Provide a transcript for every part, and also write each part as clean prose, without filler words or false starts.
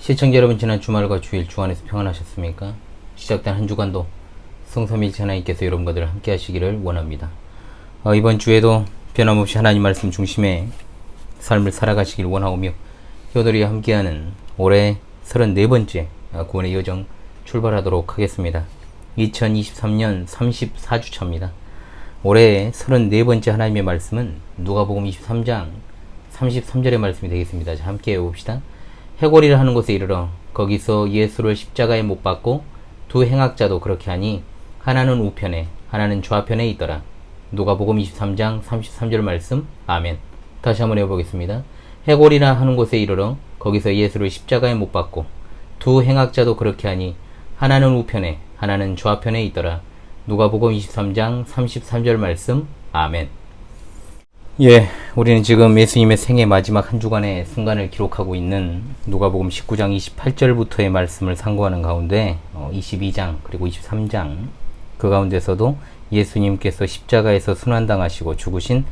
시청자 여러분, 지난 주말과 주일 주안에서 평안하셨습니까? 시작된 한 주간도 성삼일체 하나님께서 여러분과 늘 함께 하시기를 원합니다. 이번 주에도 변함없이 하나님 말씀 중심의 삶을 살아가시길 원하오며, 효들이 함께하는 올해 34번째 구원의 여정 출발하도록 하겠습니다. 2023년 34주차입니다. 올해 34번째 하나님의 말씀은 누가복음 23장 33절의 말씀이 되겠습니다. 자, 함께 해봅시다. 해골이라 하는 곳에 이르러 거기서 예수를 십자가에 못 박고 두 행악자도 그렇게 하니 하나는 우편에 하나는 좌편에 있더라. 누가복음 23장 33절 말씀. 아멘. 다시 한번 해보겠습니다. 해골이라 하는 곳에 이르러 거기서 예수를 십자가에 못 박고 두 행악자도 그렇게 하니 하나는 우편에 하나는 좌편에 있더라. 누가복음 23장 33절 말씀. 아멘. 우리는 지금 예수님의 생애 마지막 한 주간의 순간을 기록하고 있는 누가복음 19장 28절부터의 말씀을 상고하는 가운데 22장 그리고 23장 그 가운데서도 예수님께서 십자가에서 순환당하시고 죽으신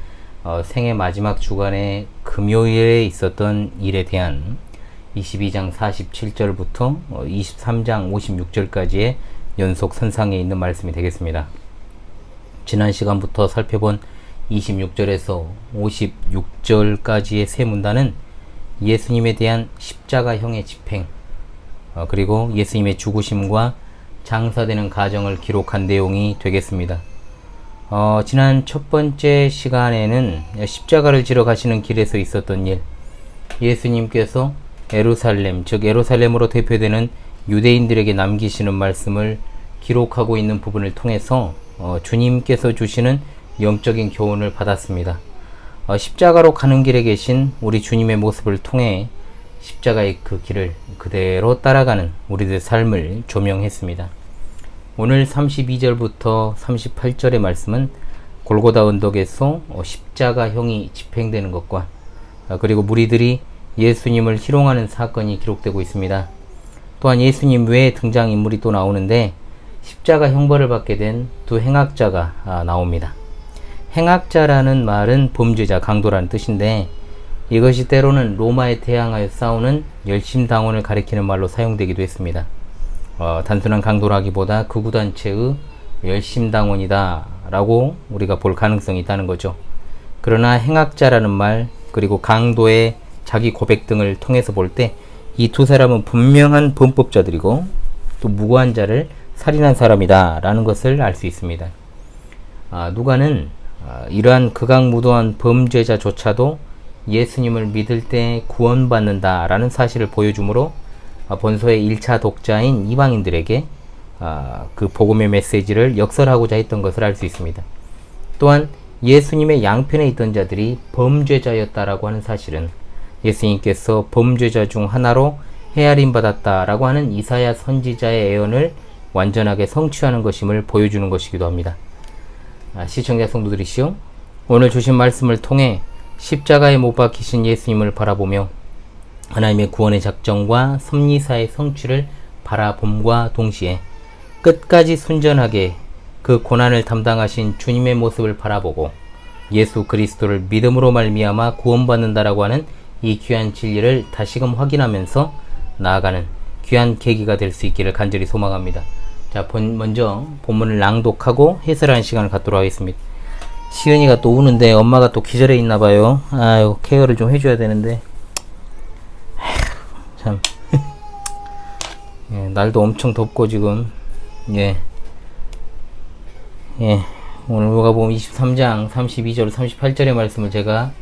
생애 마지막 주간의 금요일에 있었던 일에 대한 22장 47절부터 23장 56절까지의 연속 선상에 있는 말씀이 되겠습니다. 지난 시간부터 살펴본 26절에서 56절까지의 세 문단은 예수님에 대한 십자가형의 집행, 그리고 예수님의 죽으심과 장사되는 과정을 기록한 내용이 되겠습니다. 지난 첫 번째 시간에는 십자가를 지러 가시는 길에서 있었던 일, 예수님께서 예루살렘, 즉 예루살렘으로 대표되는 유대인들에게 남기시는 말씀을 기록하고 있는 부분을 통해서 주님께서 주시는 영적인 교훈을 받았습니다. 십자가로 가는 길에 계신 우리 주님의 모습을 통해 십자가의 그 길을 그대로 따라가는 우리들의 삶을 조명했습니다. 오늘 32절부터 38절의 말씀은 골고다 언덕에서 십자가형이 집행되는 것과 그리고 무리들이 예수님을 희롱하는 사건이 기록되고 있습니다. 또한 예수님 외에 등장인물이 또 나오는데 십자가 형벌을 받게 된 두 행악자가 나옵니다. 행악자라는 말은 범죄자, 강도라는 뜻인데 이것이 때로는 로마에 대항하여 싸우는 열심당원을 가리키는 말로 사용되기도 했습니다. 단순한 강도라기보다 극우단체의 열심당원이다 라고 우리가 볼 가능성이 있다는 거죠. 그러나 행악자라는 말 그리고 강도의 자기 고백 등을 통해서 볼 때 이 두 사람은 분명한 범법자들이고 또 무고한 자를 살인한 사람이다 라는 것을 알 수 있습니다. 누가는 이러한 극악무도한 범죄자조차도 예수님을 믿을 때 구원받는다 라는 사실을 보여주므로 본서의 1차 독자인 이방인들에게 그 복음의 메시지를 역설하고자 했던 것을 알 수 있습니다. 또한 예수님의 양편에 있던 자들이 범죄자였다라고 하는 사실은 예수님께서 범죄자 중 하나로 헤아림 받았다라고 하는 이사야 선지자의 예언을 완전하게 성취하는 것임을 보여주는 것이기도 합니다. 시청자 성도들이시오, 오늘 주신 말씀을 통해 십자가에 못 박히신 예수님을 바라보며 하나님의 구원의 작정과 섭리사의 성취를 바라봄과 동시에 끝까지 순전하게 그 고난을 담당하신 주님의 모습을 바라보고 예수 그리스도를 믿음으로 말미암아 구원받는다라고 하는 이 귀한 진리를 다시금 확인하면서 나아가는 귀한 계기가 될 수 있기를 간절히 소망합니다. 자, 먼저 본문을 낭독하고 해설하는 시간을 갖도록 하겠습니다. 시은이가 또 우는데 엄마가 또 기절해 있나봐요. 아유, 케어를 좀 해줘야 되는데. 참. 날도 엄청 덥고 지금. 오늘 누가복음 23장 32절 38절의 말씀을 제가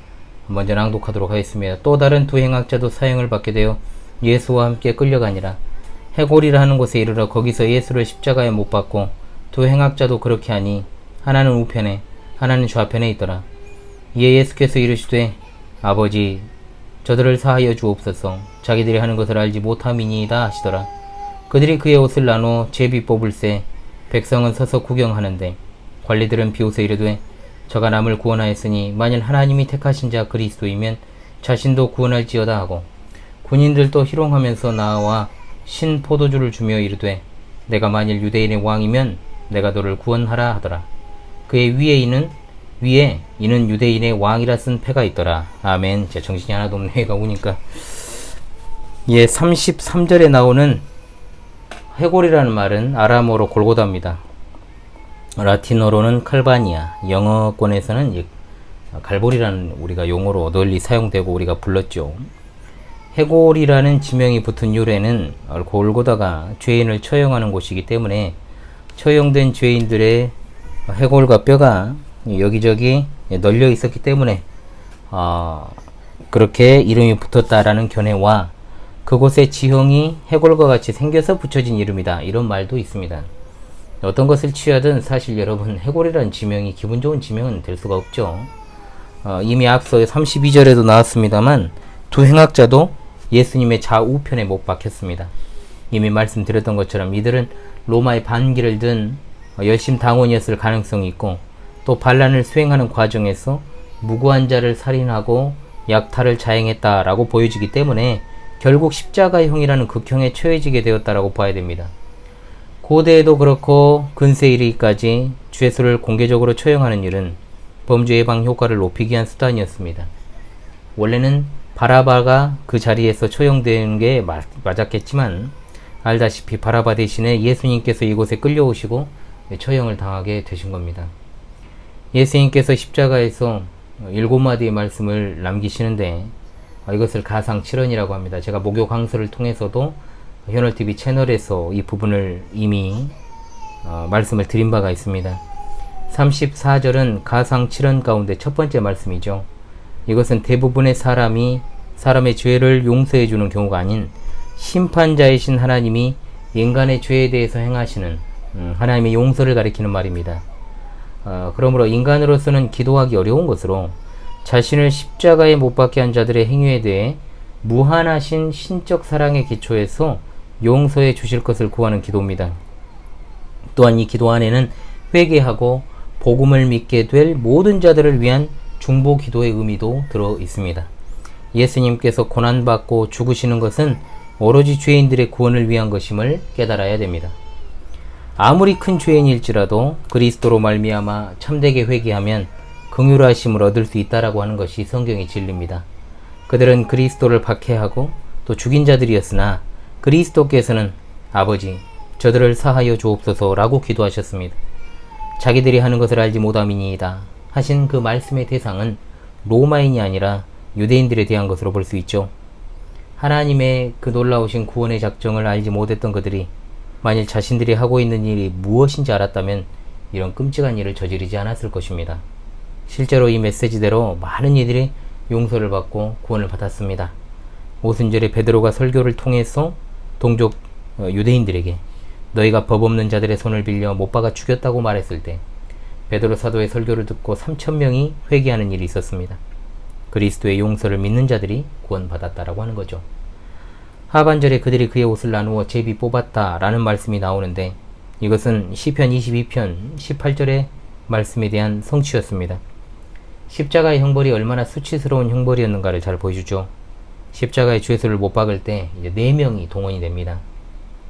먼저 낭독하도록 하겠습니다. 또 다른 두 행악자도 사형을 받게 되어 예수와 함께 끌려가니라. 해골이라 하는 곳에 이르러 거기서 예수를 십자가에 못 박고 두 행악자도 그렇게 하니 하나는 우편에 하나는 좌편에 있더라. 이에 예수께서 이르시되 아버지, 저들을 사하여 주옵소서. 자기들이 하는 것을 알지 못함이니이다 하시더라. 그들이 그의 옷을 나눠 제비 뽑을새 백성은 서서 구경하는데 관리들은 비웃어 이르되 저가 남을 구원하였으니 만일 하나님이 택하신 자 그리스도이면 자신도 구원할지어다 하고, 군인들도 희롱하면서 나와 신 포도주를 주며 이르되 내가 만일 유대인의 왕이면 내가 너를 구원하라 하더라. 그의 위에 이는 유대인의 왕이라 쓴 패가 있더라. 아멘. 제 정신이 하나도 없네. 애가 우니까. 예, 33절에 나오는 해골이라는 말은 아람어로 골고다입니다. 라틴어로는 칼바니아, 영어권에서는 갈보리라는 우리가 용어로 널리 사용되고 우리가 불렀죠. 해골이라는 지명이 붙은 유래는 골고다가 죄인을 처형하는 곳이기 때문에 처형된 죄인들의 해골과 뼈가 여기저기 널려 있었기 때문에 그렇게 이름이 붙었다라는 견해와 그곳의 지형이 해골과 같이 생겨서 붙여진 이름이다, 이런 말도 있습니다. 어떤 것을 취하든 사실 여러분, 해골이라는 지명이 기분 좋은 지명은 될 수가 없죠. 이미 앞서 32절에도 나왔습니다만 두 행악자도 예수님의 좌우편에 못 박혔습니다. 이미 말씀드렸던 것처럼 이들은 로마의 반기를 든 열심 당원이었을 가능성이 있고, 또 반란을 수행하는 과정에서 무고한 자를 살인하고 약탈을 자행했다라고 보여지기 때문에 결국 십자가형이라는 극형에 처해지게 되었다라고 봐야 됩니다. 고대에도 그렇고 근세 이르기까지 죄수를 공개적으로 처형하는 일은 범죄 예방 효과를 높이기 위한 수단이었습니다. 원래는 바라바가 그 자리에서 처형되는 게 맞았겠지만, 알다시피 바라바 대신에 예수님께서 이곳에 끌려오시고 처형을 당하게 되신 겁니다. 예수님께서 십자가에서 7마디의 말씀을 남기시는데 이것을 가상칠언이라고 합니다. 제가 목요 강서를 통해서도 현월TV 채널에서 이 부분을 이미 말씀을 드린 바가 있습니다. 34절은 가상칠언 가운데 첫 번째 말씀이죠. 이것은 대부분의 사람의 죄를 용서해 주는 경우가 아닌 심판자이신 하나님이 인간의 죄에 대해서 행하시는 하나님의 용서를 가리키는 말입니다. 그러므로 인간으로서는 기도하기 어려운 것으로 자신을 십자가에 못 박게 한 자들의 행위에 대해 무한하신 신적 사랑의 기초에서 용서해 주실 것을 구하는 기도입니다. 또한 이 기도 안에는 회개하고 복음을 믿게 될 모든 자들을 위한 중보 기도의 의미도 들어 있습니다. 예수님께서 고난받고 죽으시는 것은 오로지 죄인들의 구원을 위한 것임을 깨달아야 됩니다. 아무리 큰 죄인일지라도 그리스도로 말미암아 참되게 회개하면 긍휼하심을 얻을 수 있다라고 하는 것이 성경의 진리입니다. 그들은 그리스도를 박해하고 또 죽인 자들이었으나 그리스도께서는 아버지, 저들을 사하여 주옵소서라고 기도하셨습니다. 자기들이 하는 것을 알지 못함이니이다 하신 그 말씀의 대상은 로마인이 아니라 유대인들에 대한 것으로 볼 수 있죠. 하나님의 그 놀라우신 구원의 작정을 알지 못했던 그들이 만일 자신들이 하고 있는 일이 무엇인지 알았다면 이런 끔찍한 일을 저지르지 않았을 것입니다. 실제로 이 메시지대로 많은 이들이 용서를 받고 구원을 받았습니다. 오순절에 베드로가 설교를 통해서 동족 유대인들에게 너희가 법 없는 자들의 손을 빌려 못 박아 죽였다고 말했을 때 베드로 사도의 설교를 듣고 3,000명이 회개하는 일이 있었습니다. 그리스도의 용서를 믿는 자들이 구원받았다라고 하는 거죠. 하반절에 그들이 그의 옷을 나누어 제비 뽑았다라는 말씀이 나오는데 이것은 시편 22편 18절의 말씀에 대한 성취였습니다. 십자가의 형벌이 얼마나 수치스러운 형벌이었는가를 잘 보여주죠. 십자가의 죄수를 못 박을 때 이제 4명이 동원이 됩니다.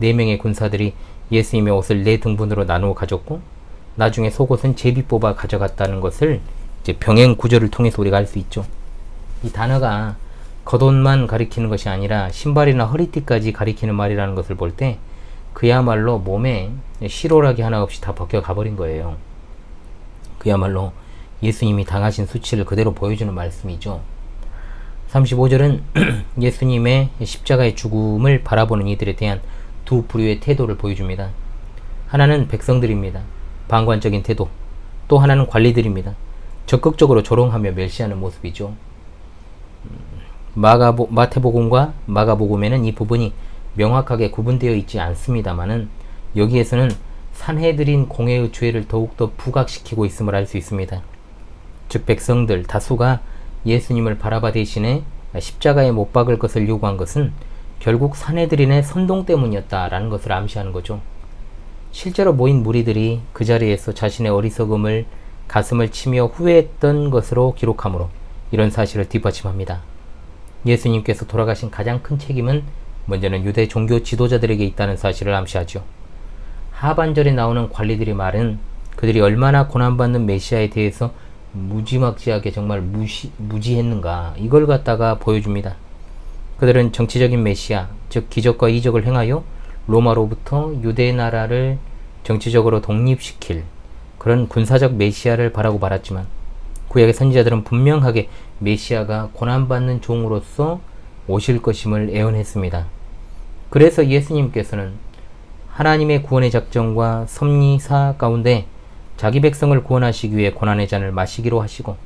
4명의 군사들이 예수님의 옷을 4등분으로 나누어 가졌고 나중에 속옷은 제비 뽑아 가져갔다는 것을 이제 병행 구절을 통해서 우리가 알 수 있죠. 이 단어가 겉옷만 가리키는 것이 아니라 신발이나 허리띠까지 가리키는 말이라는 것을 볼 때 그야말로 몸에 실오라기 하나 없이 다 벗겨 가버린 거예요. 그야말로 예수님이 당하신 수치를 그대로 보여주는 말씀이죠. 35절은 예수님의 십자가의 죽음을 바라보는 이들에 대한 두 부류의 태도를 보여줍니다. 하나는 백성들입니다. 방관적인 태도. 또 하나는 관리들입니다. 적극적으로 조롱하며 멸시하는 모습이죠. 마태복음과 마가복음에는 이 부분이 명확하게 구분되어 있지 않습니다만은 여기에서는 산헤드린 공회의 죄를 더욱더 부각시키고 있음을 알 수 있습니다. 즉 백성들 다수가 예수님을 바라바 대신에 십자가에 못 박을 것을 요구한 것은 결국 산헤드린의 선동 때문이었다라는 것을 암시하는 거죠. 실제로 모인 무리들이 그 자리에서 자신의 어리석음을 가슴을 치며 후회했던 것으로 기록하므로 이런 사실을 뒷받침합니다. 예수님께서 돌아가신 가장 큰 책임은 먼저는 유대 종교 지도자들에게 있다는 사실을 암시하죠. 하반절에 나오는 관리들의 말은 그들이 얼마나 고난받는 메시아에 대해서 무지막지하게 정말 무지했는가 이걸 갖다가 보여줍니다. 그들은 정치적인 메시아, 즉 기적과 이적을 행하여 로마로부터 유대 나라를 정치적으로 독립시킬 그런 군사적 메시아를 바라고 말았지만 구약의 선지자들은 분명하게 메시아가 고난받는 종으로서 오실 것임을 예언했습니다. 그래서 예수님께서는 하나님의 구원의 작정과 섭리사 가운데 자기 백성을 구원하시기 위해 고난의 잔을 마시기로 하시고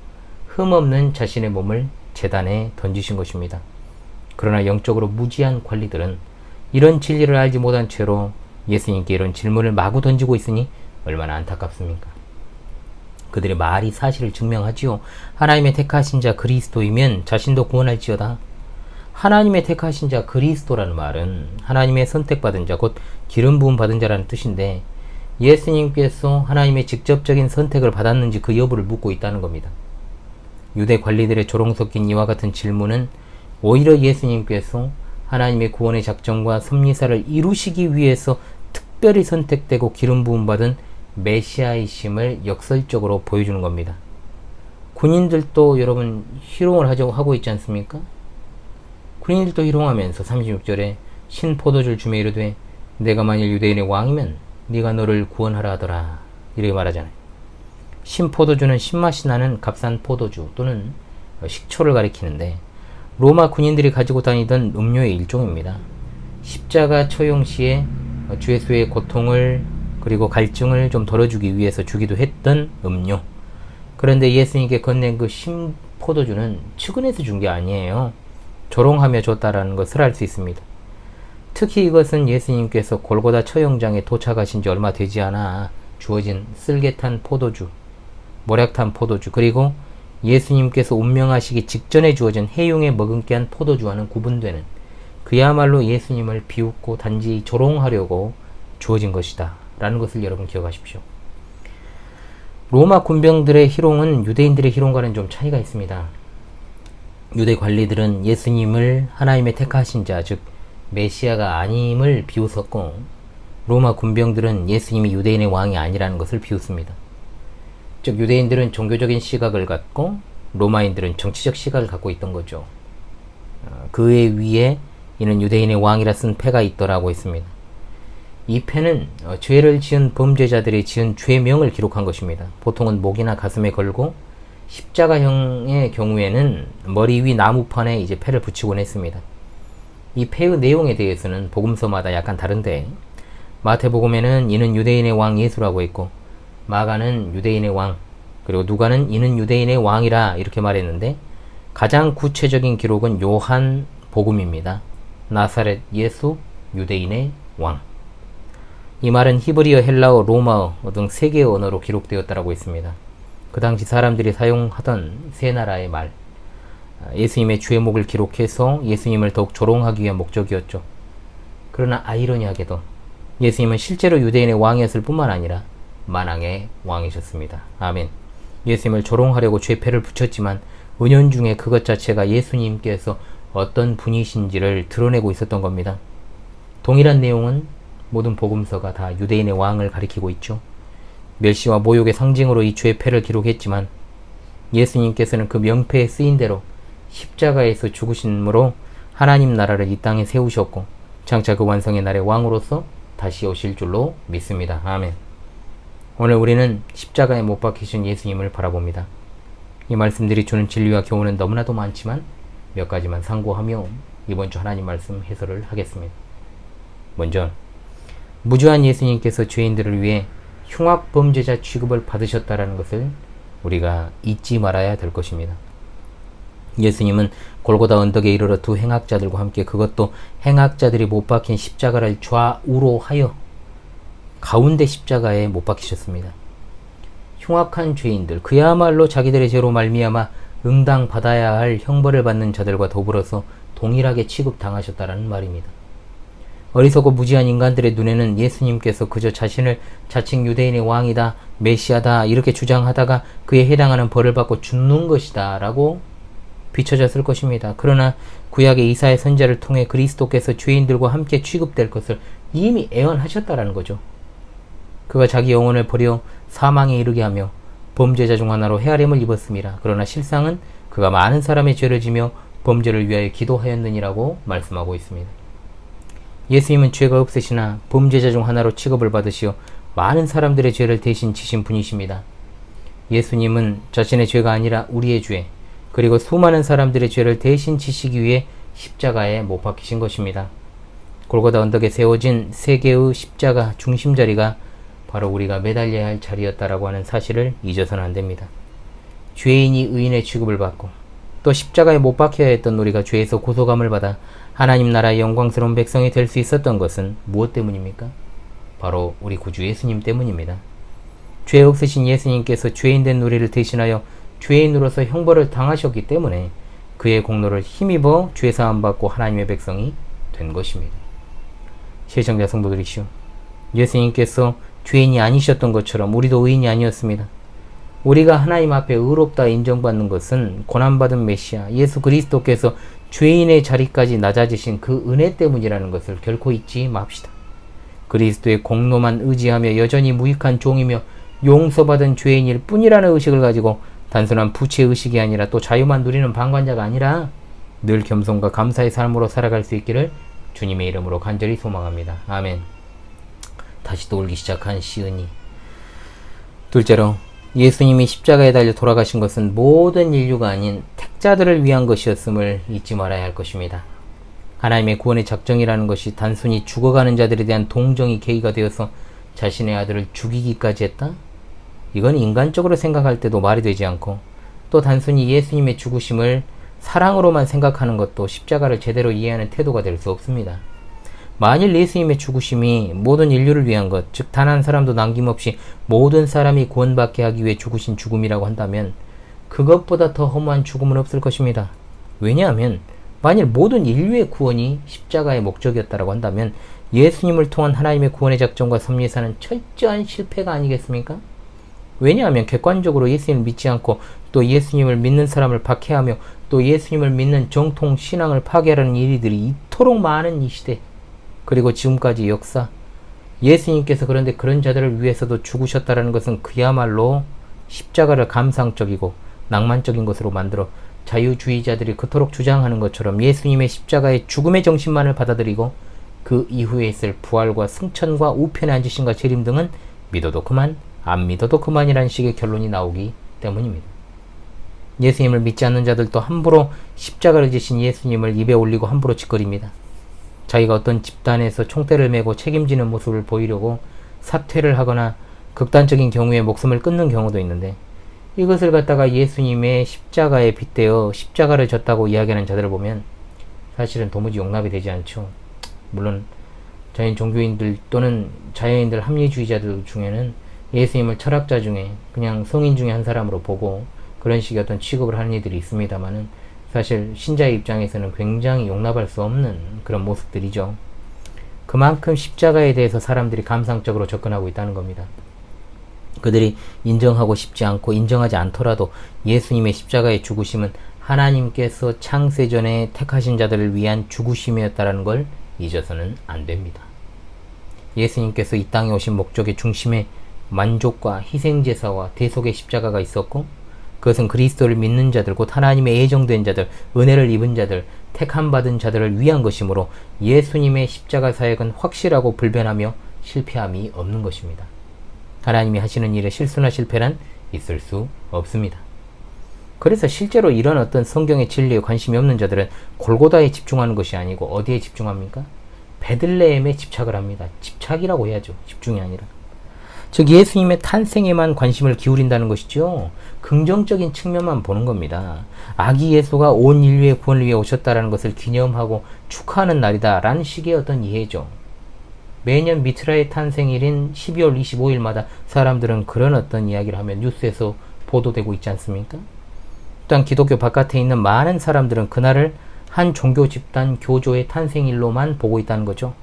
흠없는 자신의 몸을 제단에 던지신 것입니다. 그러나 영적으로 무지한 관리들은 이런 진리를 알지 못한 채로 예수님께 이런 질문을 마구 던지고 있으니 얼마나 안타깝습니까? 그들의 말이 사실을 증명하지요. 하나님의 택하신 자 그리스도이면 자신도 구원할지어다. 하나님의 택하신 자 그리스도라는 말은 하나님의 선택받은 자, 곧 기름 부음 받은 자라는 뜻인데 예수님께서 하나님의 직접적인 선택을 받았는지 그 여부를 묻고 있다는 겁니다. 유대 관리들의 조롱 섞인 이와 같은 질문은 오히려 예수님께서 하나님의 구원의 작정과 섭리사를 이루시기 위해서 특별히 선택되고 기름 부음 받은 메시아이심을 역설적으로 보여주는 겁니다. 군인들도 여러분 희롱을 하고 있지 않습니까? 군인들도 희롱하면서 36절에 신포도주를 주며 이르되 내가 만일 유대인의 왕이면 네가 너를 구원하라 하더라 이렇게 말하잖아요. 신포도주는 신맛이 나는 값싼 포도주 또는 식초를 가리키는데 로마 군인들이 가지고 다니던 음료의 일종입니다. 십자가 처형 시에 주 예수의 고통을 그리고 갈증을 좀 덜어주기 위해서 주기도 했던 음료. 그런데 예수님께 건넨 그 신포도주는 측은해서 준 게 아니에요. 조롱하며 줬다라는 것을 알 수 있습니다. 특히 이것은 예수님께서 골고다 처형장에 도착하신 지 얼마 되지 않아 주어진 쓸개탄 포도주, 모략탄 포도주, 그리고 예수님께서 운명하시기 직전에 주어진 해용에 머금게 한 포도주와는 구분되는 그야말로 예수님을 비웃고 단지 조롱하려고 주어진 것이다 라는 것을 여러분 기억하십시오. 로마 군병들의 희롱은 유대인들의 희롱과는 좀 차이가 있습니다. 유대 관리들은 예수님을 하나님의 택하신 자, 즉 메시아가 아님을 비웃었고 로마 군병들은 예수님이 유대인의 왕이 아니라는 것을 비웃습니다. 즉 유대인들은 종교적인 시각을 갖고 로마인들은 정치적 시각을 갖고 있던 거죠. 그에 위에 이는 유대인의 왕이라 쓴 패가 있더라고 했습니다. 이 패는 죄를 지은 범죄자들이 지은 죄명을 기록한 것입니다. 보통은 목이나 가슴에 걸고 십자가형의 경우에는 머리 위 나무판에 이제 패를 붙이곤 했습니다. 이 패의 내용에 대해서는 복음서마다 약간 다른데 마태복음에는 이는 유대인의 왕 예수라고 했고 마가는 유대인의 왕, 그리고 누가는 이는 유대인의 왕이라 이렇게 말했는데 가장 구체적인 기록은 요한 복음입니다. 나사렛 예수 유대인의 왕. 이 말은 히브리어, 헬라어, 로마어 등 세 개의 언어로 기록되었다고 했습니다. 그 당시 사람들이 사용하던 세 나라의 말, 예수님의 죄목을 기록해서 예수님을 더욱 조롱하기 위한 목적이었죠. 그러나 아이러니하게도 예수님은 실제로 유대인의 왕이었을 뿐만 아니라 만왕의 왕이셨습니다. 아멘. 예수님을 조롱하려고 죄패를 붙였지만 은연중에 그것 자체가 예수님께서 어떤 분이신지를 드러내고 있었던 겁니다. 동일한 내용은 모든 복음서가 다 유대인의 왕을 가리키고 있죠. 멸시와 모욕의 상징으로 이 죄패를 기록했지만 예수님께서는 그 명패에 쓰인 대로 십자가에서 죽으심으로 하나님 나라를 이 땅에 세우셨고 장차 그 완성의 날의 왕으로서 다시 오실 줄로 믿습니다. 아멘. 오늘 우리는 십자가에 못 박히신 예수님을 바라봅니다. 이 말씀들이 주는 진리와 교훈은 너무나도 많지만 몇 가지만 상고하며 이번 주 하나님 말씀 해설을 하겠습니다. 먼저 무죄한 예수님께서 죄인들을 위해 흉악범죄자 취급을 받으셨다는 것을 우리가 잊지 말아야 될 것입니다. 예수님은 골고다 언덕에 이르러 두 행악자들과 함께, 그것도 행악자들이 못 박힌 십자가를 좌우로 하여 가운데 십자가에 못 박히셨습니다. 흉악한 죄인들, 그야말로 자기들의 죄로 말미암아 응당받아야 할 형벌을 받는 자들과 더불어서 동일하게 취급당하셨다는 말입니다. 어리석고 무지한 인간들의 눈에는 예수님께서 그저 자신을 자칭 유대인의 왕이다, 메시아다 이렇게 주장하다가 그에 해당하는 벌을 받고 죽는 것이다 라고 비춰졌을 것입니다. 그러나 구약의 이사야 선지자를 통해 그리스도께서 죄인들과 함께 취급될 것을 이미 예언하셨다라는 거죠. 그가 자기 영혼을 버려 사망에 이르게 하며 범죄자 중 하나로 헤아림을 입었습니다. 그러나 실상은 그가 많은 사람의 죄를 지며 범죄를 위하여 기도하였느니라고 말씀하고 있습니다. 예수님은 죄가 없으시나 범죄자 중 하나로 취급을 받으시어 많은 사람들의 죄를 대신 지신 분이십니다. 예수님은 자신의 죄가 아니라 우리의 죄, 그리고 수많은 사람들의 죄를 대신 지시기 위해 십자가에 못 박히신 것입니다. 골고다 언덕에 세워진 세 개의 십자가 중심자리가 바로 우리가 매달려야 할 자리였다라고 하는 사실을 잊어서는 안 됩니다. 죄인이 의인의 취급을 받고 또 십자가에 못 박혀야 했던 우리가 죄에서 고소감을 받아 하나님 나라의 영광스러운 백성이 될 수 있었던 것은 무엇 때문입니까? 바로 우리 구주 예수님 때문입니다. 죄 없으신 예수님께서 죄인 된 우리를 대신하여 죄인으로서 형벌을 당하셨기 때문에 그의 공로를 힘입어 죄사함 받고 하나님의 백성이 된 것입니다. 시청자 성도들이시오, 예수님께서 죄인이 아니셨던 것처럼 우리도 의인이 아니었습니다. 우리가 하나님 앞에 의롭다 인정받는 것은 고난받은 메시아 예수 그리스도께서 죄인의 자리까지 낮아지신 그 은혜 때문이라는 것을 결코 잊지 맙시다. 그리스도의 공로만 의지하며 여전히 무익한 종이며 용서받은 죄인일 뿐이라는 의식을 가지고 단순한 부채의식이 아니라 또 자유만 누리는 방관자가 아니라 늘 겸손과 감사의 삶으로 살아갈 수 있기를 주님의 이름으로 간절히 소망합니다. 아멘. 다시 또 울기 시작한 시은이. 둘째로, 예수님이 십자가에 달려 돌아가신 것은 모든 인류가 아닌 택자들을 위한 것이었음을 잊지 말아야 할 것입니다. 하나님의 구원의 작정이라는 것이 단순히 죽어가는 자들에 대한 동정이 계기가 되어서 자신의 아들을 죽이기까지 했다? 이건 인간적으로 생각할 때도 말이 되지 않고, 또 단순히 예수님의 죽으심을 사랑으로만 생각하는 것도 십자가를 제대로 이해하는 태도가 될 수 없습니다. 만일 예수님의 죽으심이 모든 인류를 위한 것, 즉 단 한 사람도 남김없이 모든 사람이 구원받게 하기 위해 죽으신 죽음이라고 한다면 그것보다 더 허무한 죽음은 없을 것입니다. 왜냐하면 만일 모든 인류의 구원이 십자가의 목적이었다고 한다면 예수님을 통한 하나님의 구원의 작정과 섭리사는 철저한 실패가 아니겠습니까? 왜냐하면 객관적으로 예수님을 믿지 않고 또 예수님을 믿는 사람을 박해하며 또 예수님을 믿는 정통 신앙을 파괴하는 일들이 이토록 많은 이 시대, 그리고 지금까지 역사, 예수님께서 그런데 그런 자들을 위해서도 죽으셨다는 것은 그야말로 십자가를 감상적이고 낭만적인 것으로 만들어 자유주의자들이 그토록 주장하는 것처럼 예수님의 십자가의 죽음의 정신만을 받아들이고 그 이후에 있을 부활과 승천과 우편에 앉으심과 재림 등은 믿어도 그만, 안 믿어도 그만이라는 식의 결론이 나오기 때문입니다. 예수님을 믿지 않는 자들도 함부로 십자가를 지신 예수님을 입에 올리고 함부로 짓거립니다. 자기가 어떤 집단에서 총대를 메고 책임지는 모습을 보이려고 사퇴를 하거나 극단적인 경우에 목숨을 끊는 경우도 있는데, 이것을 갖다가 예수님의 십자가에 빗대어 십자가를 졌다고 이야기하는 자들을 보면 사실은 도무지 용납이 되지 않죠. 물론 자연 종교인들 또는 자연인들 합리주의자들 중에는 예수님을 철학자 중에 그냥 성인 중에 한 사람으로 보고 그런 식의 어떤 취급을 하는 이들이 있습니다만은, 사실 신자의 입장에서는 굉장히 용납할 수 없는 그런 모습들이죠. 그만큼 십자가에 대해서 사람들이 감상적으로 접근하고 있다는 겁니다. 그들이 인정하고 싶지 않고 인정하지 않더라도 예수님의 십자가의 죽으심은 하나님께서 창세전에 택하신 자들을 위한 죽으심이었다는 걸 잊어서는 안 됩니다. 예수님께서 이 땅에 오신 목적의 중심에 만족과 희생제사와 대속의 십자가가 있었고, 그것은 그리스도를 믿는 자들, 곧 하나님의 예정된 자들, 은혜를 입은 자들, 택함받은 자들을 위한 것이므로 예수님의 십자가 사역은 확실하고 불변하며 실패함이 없는 것입니다. 하나님이 하시는 일에 실수나 실패란 있을 수 없습니다. 그래서 실제로 이런 어떤 성경의 진리에 관심이 없는 자들은 골고다에 집중하는 것이 아니고 어디에 집중합니까? 베들레헴에 집착을 합니다. 집착이라고 해야죠. 집중이 아니라. 즉 예수님의 탄생에만 관심을 기울인다는 것이죠. 긍정적인 측면만 보는 겁니다. 아기 예수가 온 인류의 구원을 위해 오셨다는 것을 기념하고 축하하는 날이다 라는 식의 어떤 이해죠. 매년 미트라의 탄생일인 12월 25일마다 사람들은 그런 어떤 이야기를 하며 뉴스에서 보도되고 있지 않습니까? 또한 기독교 바깥에 있는 많은 사람들은 그날을 한 종교 집단 교조의 탄생일로만 보고 있다는 거죠.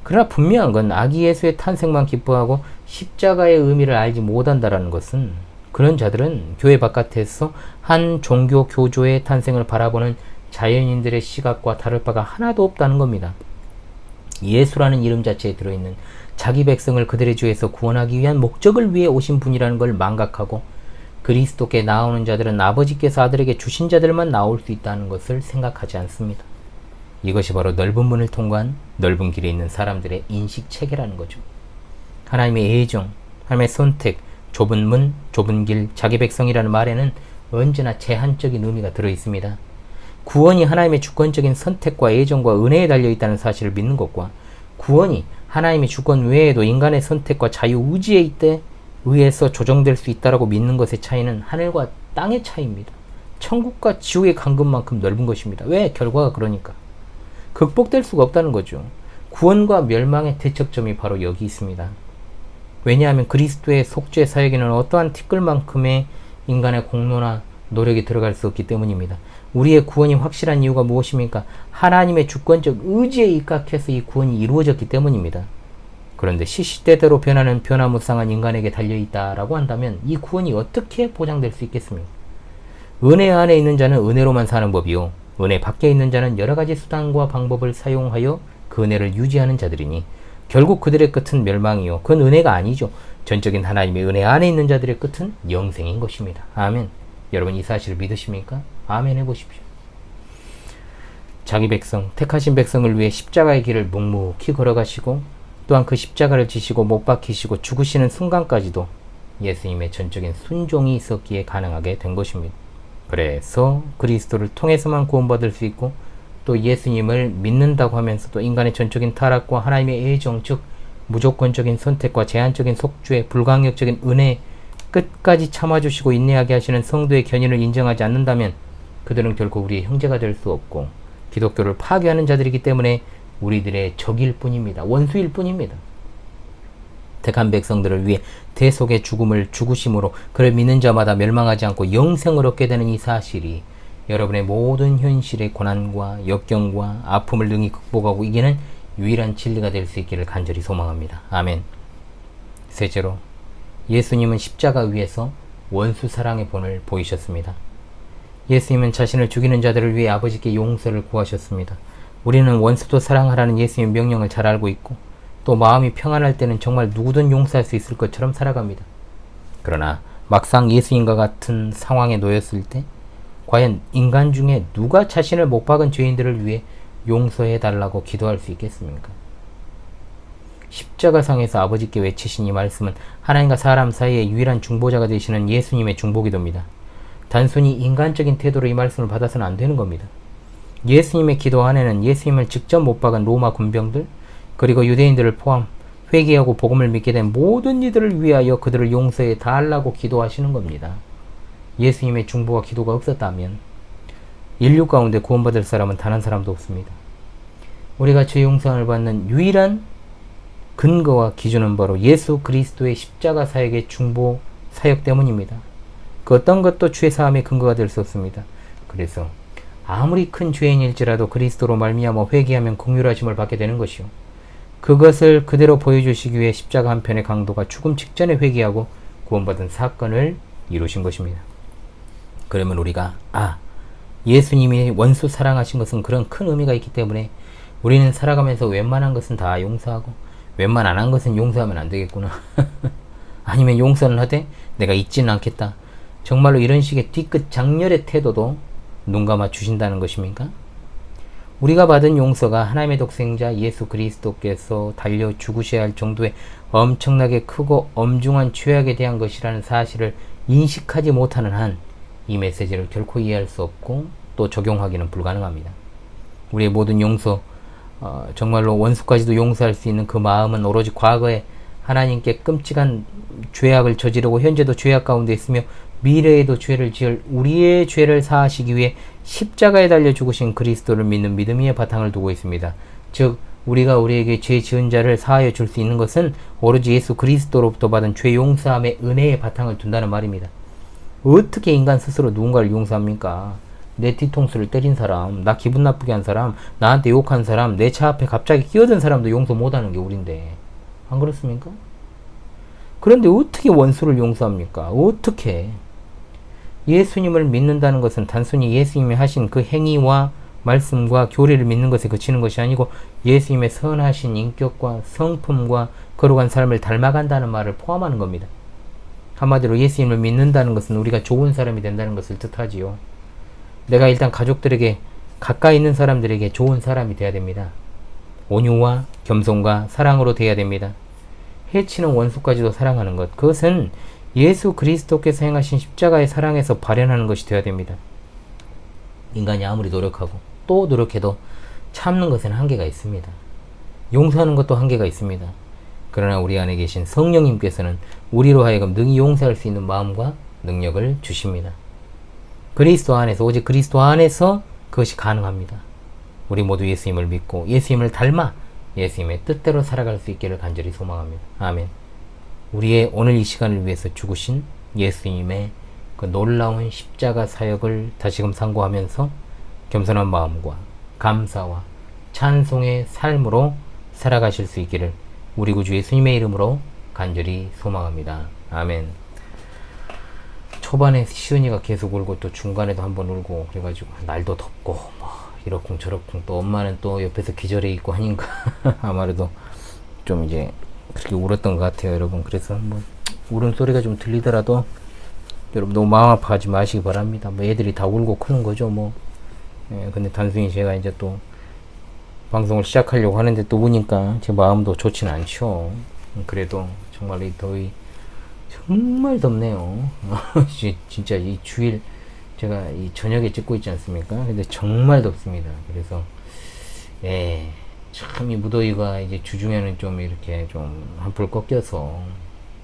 그러나 분명한 건 아기 예수의 탄생만 기뻐하고 십자가의 의미를 알지 못한다는 것은, 그런 자들은 교회 바깥에서 한 종교 교조의 탄생을 바라보는 자연인들의 시각과 다를 바가 하나도 없다는 겁니다. 예수라는 이름 자체에 들어있는 자기 백성을 그들의 죄에서 구원하기 위한 목적을 위해 오신 분이라는 걸 망각하고 그리스도께 나오는 자들은 아버지께서 아들에게 주신 자들만 나올 수 있다는 것을 생각하지 않습니다. 이것이 바로 넓은 문을 통과한 넓은 길에 있는 사람들의 인식 체계라는 거죠. 하나님의 애정, 하나님의 선택, 좁은 문, 좁은 길, 자기 백성이라는 말에는 언제나 제한적인 의미가 들어있습니다. 구원이 하나님의 주권적인 선택과 애정과 은혜에 달려있다는 사실을 믿는 것과 구원이 하나님의 주권 외에도 인간의 선택과 자유의지에 의해서 조정될 수 있다고 믿는 것의 차이는 하늘과 땅의 차이입니다. 천국과 지옥의 간극만큼 넓은 것입니다. 왜? 결과가 그러니까. 극복될 수가 없다는 거죠. 구원과 멸망의 대척점이 바로 여기 있습니다. 왜냐하면 그리스도의 속죄 사역에는 어떠한 티끌만큼의 인간의 공로나 노력이 들어갈 수 없기 때문입니다. 우리의 구원이 확실한 이유가 무엇입니까? 하나님의 주권적 의지에 입각해서 이 구원이 이루어졌기 때문입니다. 그런데 시시때대로 변하는 변화무쌍한 인간에게 달려있다라고 한다면 이 구원이 어떻게 보장될 수 있겠습니까? 은혜 안에 있는 자는 은혜로만 사는 법이요, 은혜 밖에 있는 자는 여러 가지 수단과 방법을 사용하여 그 은혜를 유지하는 자들이니 결국 그들의 끝은 멸망이요, 그건 은혜가 아니죠. 전적인 하나님의 은혜 안에 있는 자들의 끝은 영생인 것입니다. 아멘. 여러분 이 사실을 믿으십니까? 아멘 해보십시오. 자기 백성, 택하신 백성을 위해 십자가의 길을 묵묵히 걸어가시고 또한 그 십자가를 지시고 못 박히시고 죽으시는 순간까지도 예수님의 전적인 순종이 있었기에 가능하게 된 것입니다. 그래서 그리스도를 통해서만 구원받을 수 있고 또 예수님을 믿는다고 하면서도 인간의 전적인 타락과 하나님의 애정, 즉 무조건적인 선택과 제한적인 속죄, 불강력적인 은혜, 끝까지 참아주시고 인내하게 하시는 성도의 견인을 인정하지 않는다면 그들은 결코 우리의 형제가 될 수 없고 기독교를 파괴하는 자들이기 때문에 우리들의 적일 뿐입니다. 원수일 뿐입니다. 택한 백성들을 위해 대속의 죽음을 죽으심으로 그를 믿는 자마다 멸망하지 않고 영생을 얻게 되는 이 사실이 여러분의 모든 현실의 고난과 역경과 아픔을 능히 극복하고 이기는 유일한 진리가 될 수 있기를 간절히 소망합니다. 아멘. 셋째로, 예수님은 십자가 위에서 원수 사랑의 본을 보이셨습니다. 예수님은 자신을 죽이는 자들을 위해 아버지께 용서를 구하셨습니다. 우리는 원수도 사랑하라는 예수님의 명령을 잘 알고 있고 또 마음이 평안할 때는 정말 누구든 용서할 수 있을 것처럼 살아갑니다. 그러나 막상 예수님과 같은 상황에 놓였을 때 과연 인간 중에 누가 자신을 못 박은 죄인들을 위해 용서해달라고 기도할 수 있겠습니까? 십자가상에서 아버지께 외치신 이 말씀은 하나님과 사람 사이의 유일한 중보자가 되시는 예수님의 중보기도입니다. 단순히 인간적인 태도로 이 말씀을 받아서는 안 되는 겁니다. 예수님의 기도 안에는 예수님을 직접 못 박은 로마 군병들 그리고 유대인들을 포함 회개하고 복음을 믿게 된 모든 이들을 위하여 그들을 용서해 달라고 기도하시는 겁니다. 예수님의 중보와 기도가 없었다면 인류 가운데 구원받을 사람은 단 한 사람도 없습니다. 우리가 죄 용서를 받는 유일한 근거와 기준은 바로 예수 그리스도의 십자가 사역의 중보 사역 때문입니다. 그 어떤 것도 죄 사함의 근거가 될 수 없습니다. 그래서 아무리 큰 죄인일지라도 그리스도로 말미암아 회개하면 긍휼하심을 받게 되는 것이요, 그것을 그대로 보여주시기 위해 십자가 한편의 강도가 죽음 직전에 회개하고 구원받은 사건을 이루신 것입니다. 그러면 우리가 예수님이 원수 사랑하신 것은 그런 큰 의미가 있기 때문에 우리는 살아가면서 웬만한 것은 다 용서하고 웬만 안 한 것은 용서하면 안 되겠구나. 아니면 용서는 하되 내가 잊지는 않겠다. 정말로 이런 식의 뒤끝 장렬의 태도도 눈 감아 주신다는 것입니까? 우리가 받은 용서가 하나님의 독생자 예수 그리스도께서 달려 죽으셔야 할 정도의 엄청나게 크고 엄중한 죄악에 대한 것이라는 사실을 인식하지 못하는 한 이 메시지를 결코 이해할 수 없고 또 적용하기는 불가능합니다. 우리의 모든 용서, 정말로 원수까지도 용서할 수 있는 그 마음은 오로지 과거에 하나님께 끔찍한 죄악을 저지르고 현재도 죄악 가운데 있으며 미래에도 죄를 지을 우리의 죄를 사하시기 위해 십자가에 달려 죽으신 그리스도를 믿는 믿음 위에 바탕을 두고 있습니다. 즉 우리가 우리에게 죄 지은 자를 사하여 줄 수 있는 것은 오로지 예수 그리스도로부터 받은 죄 용서함의 은혜에 바탕을 둔다는 말입니다. 어떻게 인간 스스로 누군가를 용서합니까? 내 뒤통수를 때린 사람, 나 기분 나쁘게 한 사람, 나한테 욕한 사람, 내 차 앞에 갑자기 끼어든 사람도 용서 못하는 게 우린데 안 그렇습니까? 그런데 어떻게 원수를 용서합니까? 어떻게? 예수님을 믿는다는 것은 단순히 예수님이 하신 그 행위와 말씀과 교리를 믿는 것에 그치는 것이 아니고 예수님의 선하신 인격과 성품과 거룩한 삶을 닮아간다는 말을 포함하는 겁니다. 한마디로 예수님을 믿는다는 것은 우리가 좋은 사람이 된다는 것을 뜻하지요. 내가 일단 가족들에게, 가까이 있는 사람들에게 좋은 사람이 되어야 됩니다. 온유와 겸손과 사랑으로 되어야 됩니다. 해치는 원수까지도 사랑하는 것, 그것은 예수 그리스도께서 행하신 십자가의 사랑에서 발현하는 것이 되어야 됩니다. 인간이 아무리 노력하고 또 노력해도 참는 것에는 한계가 있습니다. 용서하는 것도 한계가 있습니다. 그러나 우리 안에 계신 성령님께서는 우리로 하여금 능히 용서할 수 있는 마음과 능력을 주십니다. 그리스도 안에서, 오직 그리스도 안에서 그것이 가능합니다. 우리 모두 예수님을 믿고 예수님을 닮아 예수님의 뜻대로 살아갈 수 있기를 간절히 소망합니다. 아멘. 우리의 오늘 이 시간을 위해서 죽으신 예수님의 그 놀라운 십자가 사역을 다시금 상고하면서 겸손한 마음과 감사와 찬송의 삶으로 살아가실 수 있기를 우리 구주 예수님의 이름으로 간절히 소망합니다. 아멘. 초반에 시은이가 계속 울고 또 중간에도 한번 울고 그래가지고 날도 덥고 뭐 이러쿵 저러쿵 또 엄마는 또 옆에서 기절해 있고 하니까 아무래도 좀 이제 그렇게 울었던 것 같아요, 여러분. 그래서 뭐 울음소리가 좀 들리더라도 여러분 너무 마음 아파하지 마시기 바랍니다. 뭐 애들이 다 울고 크는 거죠, 뭐. 예, 근데 단순히 제가 이제 또 방송을 시작하려고 하는데 또 우니까 제 마음도 좋지는 않죠. 그래도 정말 이 더위 정말 덥네요. 진짜 이 주일 제가 이 저녁에 찍고 있지 않습니까? 근데 정말 덥습니다. 그래서 예, 참 이 무더위가 이제 주중에는 좀 이렇게 좀 한풀 꺾여서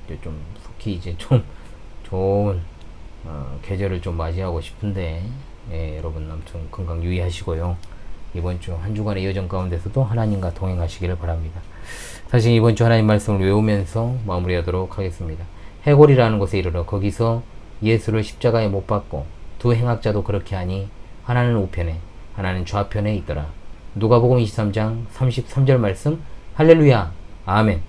이제 좀 속히 이제 좀 좋은 계절을 좀 맞이하고 싶은데 예, 여러분 아무튼 건강 유의하시고요. 이번 주 한 주간의 여정 가운데서도 하나님과 동행하시기를 바랍니다. 사실 이번 주 하나님 말씀을 외우면서 마무리하도록 하겠습니다. 해골이라는 곳에 이르러 거기서 예수를 십자가에 못 박고 두 행악자도 그렇게 하니 하나는 우편에 하나는 좌편에 있더라. 누가복음 23장 33절 말씀. 할렐루야. 아멘.